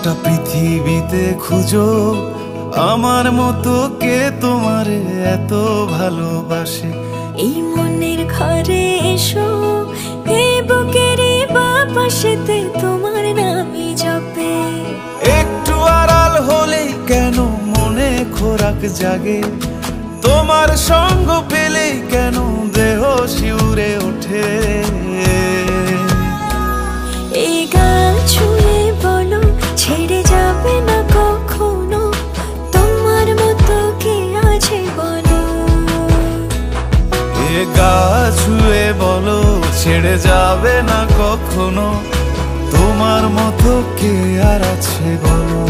গোটা পৃথিবীতে খুঁজো আমার মতো কে তোমারে এত ভালোবাসে। এই মনের ঘরে এসো, এই বুকেরই বাপাশেতে তোমার নামই জপে। একটু আড়াল হলেই কেন মনে খোরাক জাগে, তোমার সঙ্গ পেলেই কেন দেহ শিউরে ওঠে। এই গান ছুঁয়ে বলো ছেড়ে যাবে না কখনো, তোমার মতো কে আছে বলো। এ গা ছুঁয়ে বলো ছেড়ে যাবে না কখনো, তোমার মতো কে আর আছে বলো।